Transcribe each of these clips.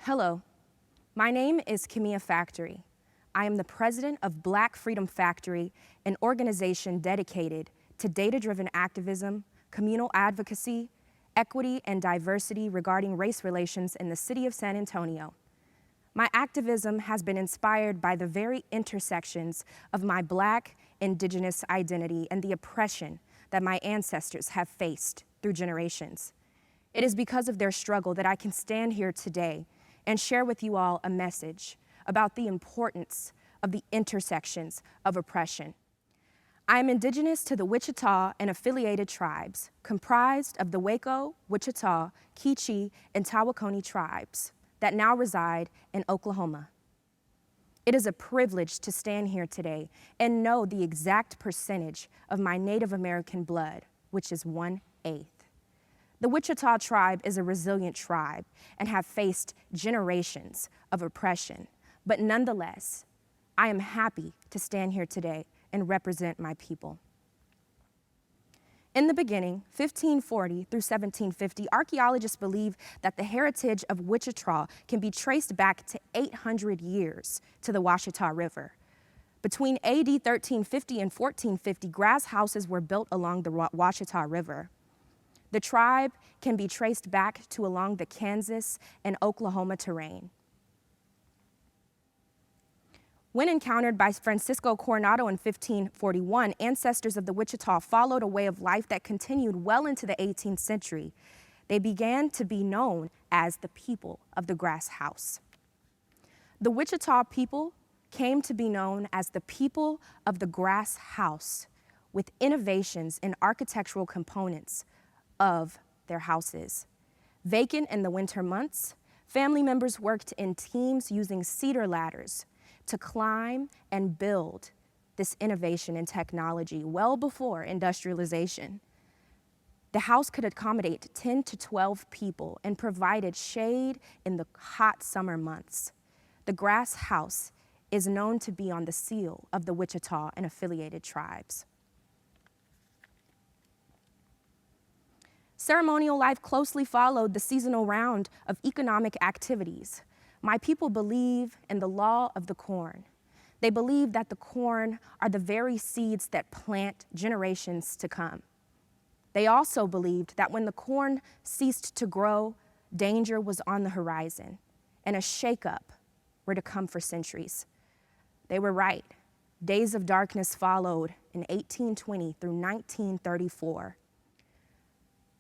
Hello, my name is Kimiya Factory. I am the president of Black Freedom Factory, an organization dedicated to data-driven activism, communal advocacy, equity, and diversity regarding race relations in the city of San Antonio. My activism has been inspired by the very intersections of my Black, Indigenous identity and the oppression that my ancestors have faced through generations. It is because of their struggle that I can stand here today and share with you all a message about the importance of the intersections of oppression. I am indigenous to the Wichita and affiliated tribes, comprised of the Waco, Wichita, Kichi, and Tawakoni tribes that now reside in Oklahoma. It is a privilege to stand here today and know the exact percentage of my Native American blood, which is 1/8. The Wichita tribe is a resilient tribe and have faced generations of oppression, but nonetheless, I am happy to stand here today and represent my people. In the beginning, 1540 through 1750, archaeologists believe that the heritage of Wichita can be traced back to 800 years to the Washita River. Between AD 1350 and 1450, grass houses were built along the Washita River. The tribe can be traced back to along the Kansas and Oklahoma terrain. When encountered by Francisco Coronado in 1541, ancestors of the Wichita followed a way of life that continued well into the 18th century. They began to be known as the people of the grass house. The Wichita people came to be known as the people of the grass house, with innovations in architectural components of their houses. Vacant in the winter months, family members worked in teams using cedar ladders to climb and build this innovation in technology well before industrialization. The house could accommodate 10 to 12 people and provided shade in the hot summer months. The grass house is known to be on the seal of the Wichita and affiliated tribes. Ceremonial life closely followed the seasonal round of economic activities. My people believe in the law of the corn. They believe that the corn are the very seeds that plant generations to come. They also believed that when the corn ceased to grow, danger was on the horizon, and a shakeup were to come for centuries. They were right. Days of darkness followed in 1820 through 1934.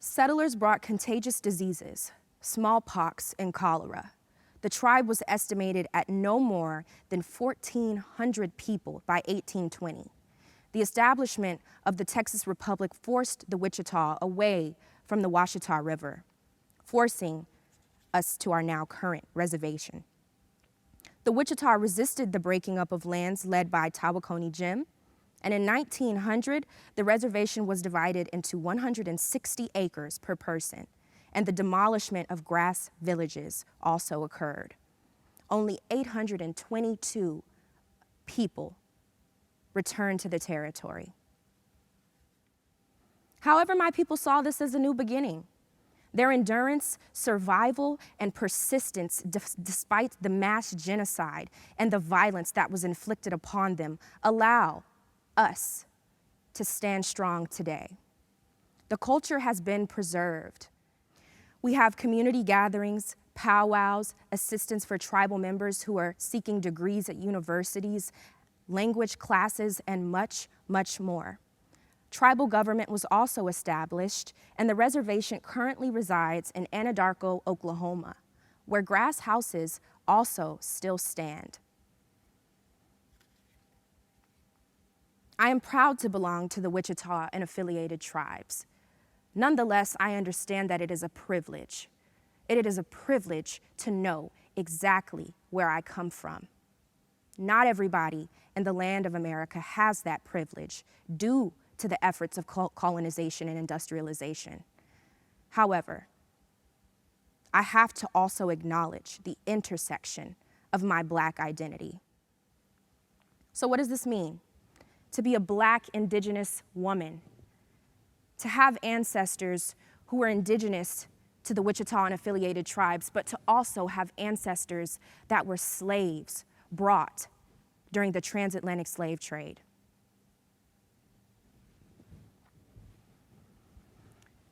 Settlers brought contagious diseases, smallpox and cholera. The tribe was estimated at no more than 1,400 people by 1820. The establishment of the Texas Republic forced the Wichita away from the Washita River, forcing us to our now current reservation. The Wichita resisted the breaking up of lands led by Tawakoni Jim, and in 1900, the reservation was divided into 160 acres per person, and the demolishment of grass villages also occurred. Only 822 people returned to the territory. However, my people saw this as a new beginning. Their endurance, survival, and persistence despite the mass genocide and the violence that was inflicted upon them allow us to stand strong today. The culture has been preserved. We have community gatherings, powwows, assistance for tribal members who are seeking degrees at universities, language classes, and much, much more. Tribal government was also established, and the reservation currently resides in Anadarko, Oklahoma, where grass houses also still stand. I am proud to belong to the Wichita and affiliated tribes. Nonetheless, I understand that it is a privilege. It is a privilege to know exactly where I come from. Not everybody in the land of America has that privilege due to the efforts of colonization and industrialization. However, I have to also acknowledge the intersection of my Black identity. So what does this mean? To be a Black Indigenous woman, to have ancestors who were indigenous to the Wichita and affiliated tribes, but to also have ancestors that were slaves brought during the transatlantic slave trade.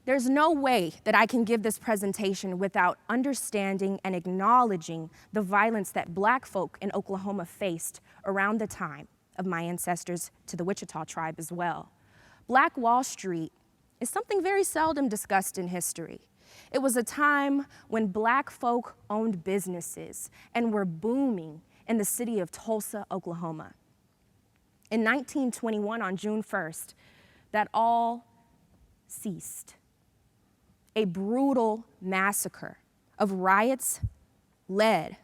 There's no way that I can give this presentation without understanding and acknowledging the violence that Black folk in Oklahoma faced around the time of my ancestors to the Wichita tribe as well. Black Wall Street is something very seldom discussed in history. It was a time when Black folk owned businesses and were booming in the city of Tulsa, Oklahoma. In 1921, on June 1st, that all ceased. A brutal massacre of riots led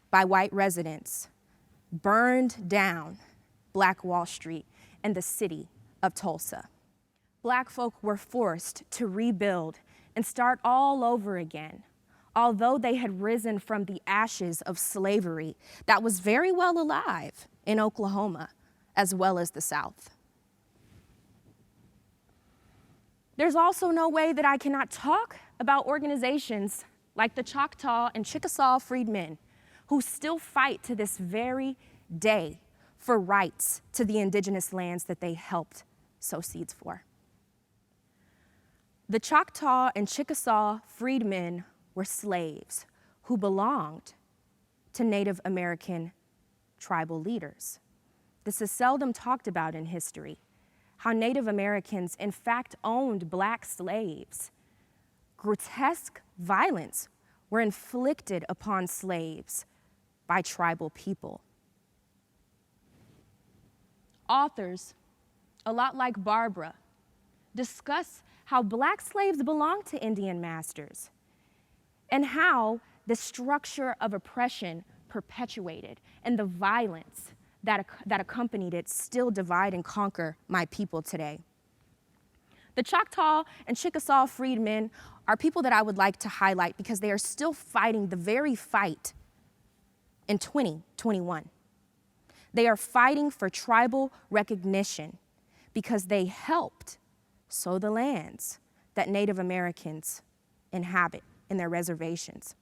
by white residents burned down Black Wall Street and the city of Tulsa. Black folk were forced to rebuild and start all over again, although they had risen from the ashes of slavery that was very well alive in Oklahoma as well as the South. There's also no way that I cannot talk about organizations like the Choctaw and Chickasaw Freedmen, who still fight to this very day for rights to the indigenous lands that they helped sow seeds for. The Choctaw and Chickasaw Freedmen were slaves who belonged to Native American tribal leaders. This is seldom talked about in history, how Native Americans in fact owned Black slaves. Grotesque violence were inflicted upon slaves by tribal people. Authors, a lot like Barbara, discuss how Black slaves belonged to Indian masters and how the structure of oppression perpetuated and the violence that accompanied it still divide and conquer my people today. The Choctaw and Chickasaw Freedmen are people that I would like to highlight because they are still fighting the very fight in 2021. They are fighting for tribal recognition because they helped sow the lands that Native Americans inhabit in their reservations.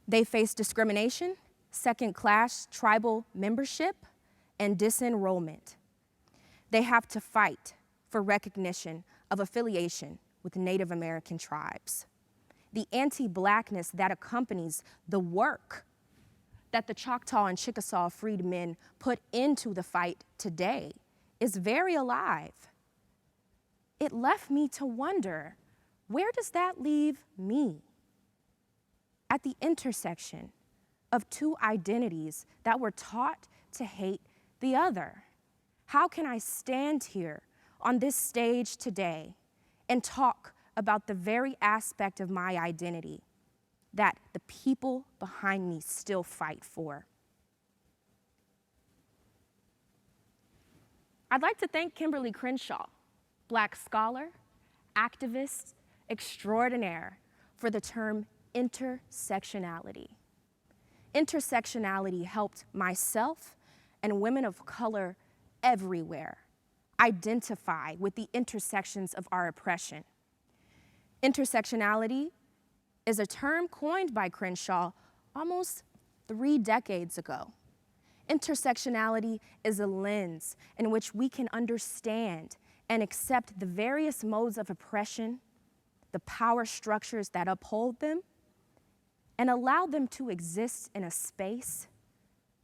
They face discrimination, second-class tribal membership, and disenrollment. They have to fight for recognition of affiliation with Native American tribes. The anti-Blackness that accompanies the work that the Choctaw and Chickasaw freedmen put into the fight today is very alive. It left me to wonder, where does that leave me? At the intersection of two identities that were taught to hate the other. How can I stand here on this stage today and talk about the very aspect of my identity that the people behind me still fight for? I'd like to thank Kimberly Crenshaw, Black scholar, activist extraordinaire, for the term intersectionality. Intersectionality helped myself and women of color everywhere identify with the intersections of our oppression. Intersectionality is a term coined by Crenshaw almost 3 decades ago. Intersectionality is a lens in which we can understand and accept the various modes of oppression, the power structures that uphold them, and allow them to exist in a space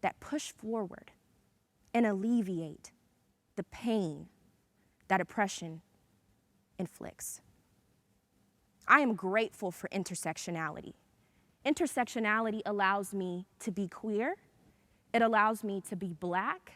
that push forward and alleviate the pain that oppression inflicts. I am grateful for intersectionality. Intersectionality allows me to be queer. It allows me to be Black.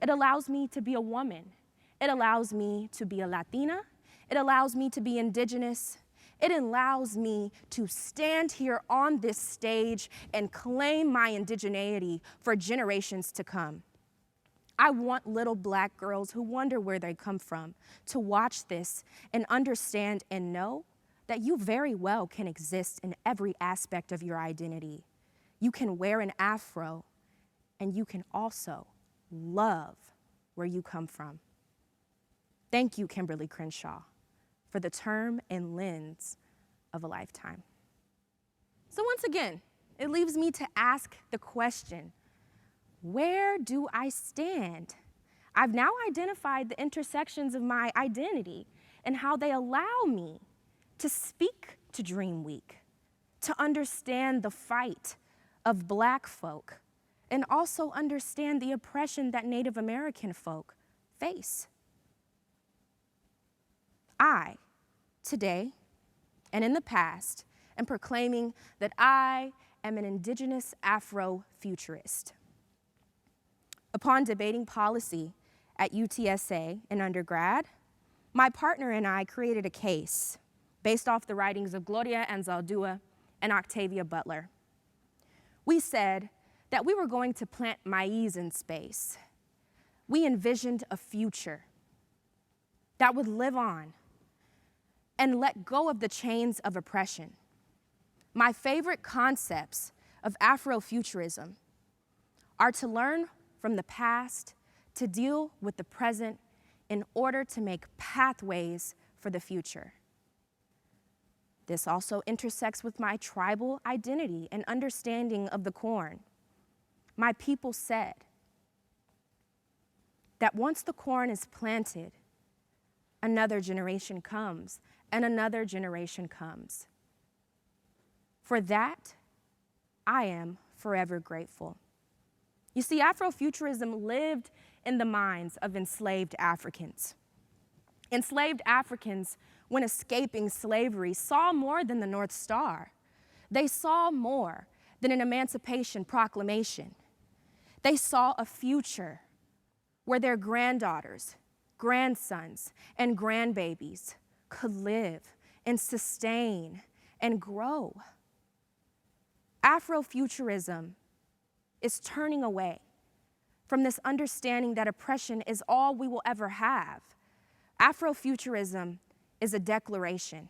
It allows me to be a woman. It allows me to be a Latina. It allows me to be indigenous. It allows me to stand here on this stage and claim my indigeneity for generations to come. I want little Black girls who wonder where they come from to watch this and understand and know that you very well can exist in every aspect of your identity. You can wear an afro, and you can also love where you come from. Thank you, Kimberly Crenshaw, for the term and lens of a lifetime. So once again, it leaves me to ask the question, where do I stand? I've now identified the intersections of my identity and how they allow me to speak to DreamWeek, to understand the fight of Black folk, and also understand the oppression that Native American folk face. I, today, and in the past, am proclaiming that I am an indigenous Afrofuturist. Upon debating policy at UTSA in undergrad, my partner and I created a case based off the writings of Gloria Anzaldúa and Octavia Butler. We said that we were going to plant maize in space. We envisioned a future that would live on and let go of the chains of oppression. My favorite concepts of Afrofuturism are to learn from the past, to deal with the present in order to make pathways for the future. This also intersects with my tribal identity and understanding of the corn. My people said that once the corn is planted, another generation comes, and another generation comes. For that, I am forever grateful. You see, Afrofuturism lived in the minds of enslaved Africans. Enslaved Africans, when escaping slavery, saw more than the North Star. They saw more than an Emancipation Proclamation. They saw a future where their granddaughters, grandsons, and grandbabies could live and sustain and grow. Afrofuturism is turning away from this understanding that oppression is all we will ever have. Afrofuturism is a declaration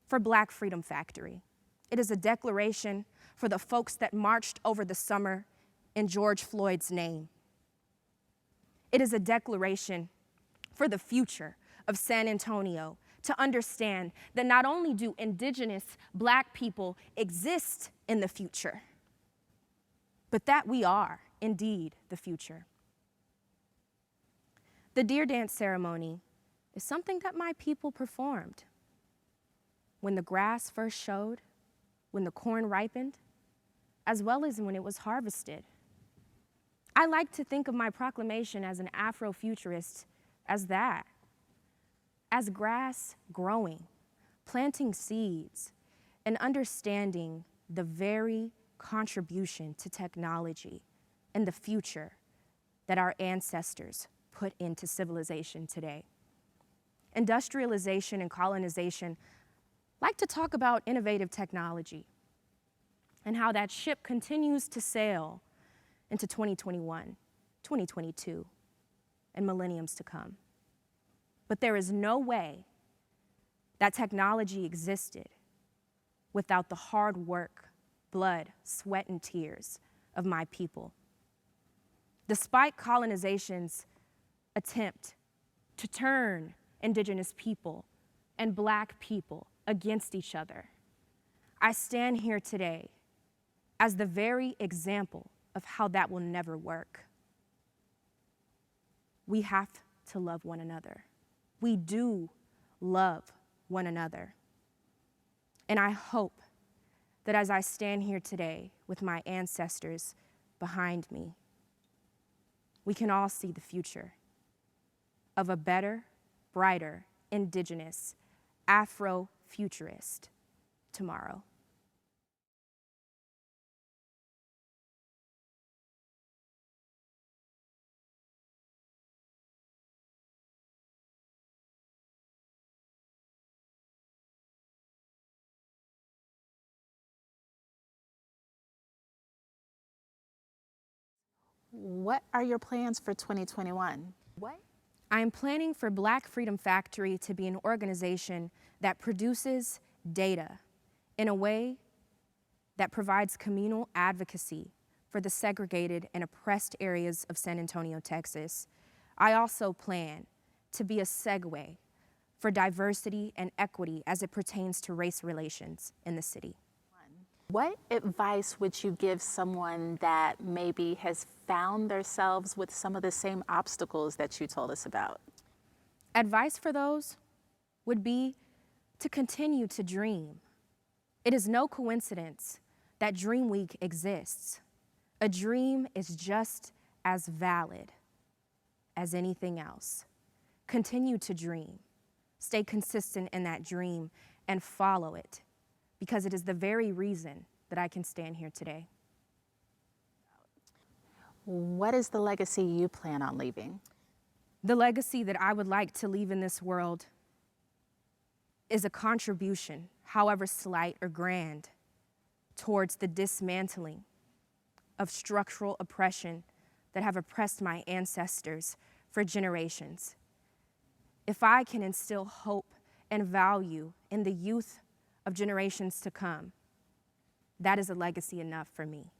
for Black Freedom Factory. It is a declaration for the folks that marched over the summer in George Floyd's name. It is a declaration for the future of San Antonio, to understand that not only do indigenous Black people exist in the future, but that we are indeed the future. The deer dance ceremony is something that my people performed when the grass first showed, when the corn ripened, as well as when it was harvested. I like to think of my proclamation as an Afrofuturist as that, as grass growing, planting seeds, and understanding the very contribution to technology and the future that our ancestors put into civilization today. Industrialization and colonization like to talk about innovative technology and how that ship continues to sail into 2021, 2022, and millenniums to come. But there is no way that technology existed without the hard work, blood, sweat, and tears of my people. Despite colonization's attempt to turn indigenous people and Black people against each other, I stand here today as the very example of how that will never work. We have to love one another. We do love one another. And I hope that as I stand here today with my ancestors behind me, we can all see the future of a better, brighter, indigenous, Afrofuturist tomorrow. What are your plans for 2021? I am planning for Black Freedom Factory to be an organization that produces data in a way that provides communal advocacy for the segregated and oppressed areas of San Antonio, Texas. I also plan to be a segue for diversity and equity as it pertains to race relations in the city. What advice would you give someone that maybe has found themselves with some of the same obstacles that you told us about? Advice for those would be to continue to dream. It is no coincidence that DreamWeek exists. A dream is just as valid as anything else. Continue to dream. Stay consistent in that dream and follow it, because it is the very reason that I can stand here today. What is the legacy you plan on leaving? The legacy that I would like to leave in this world is a contribution, however slight or grand, towards the dismantling of structural oppression that have oppressed my ancestors for generations. If I can instill hope and value in the youth of generations to come, that is a legacy enough for me.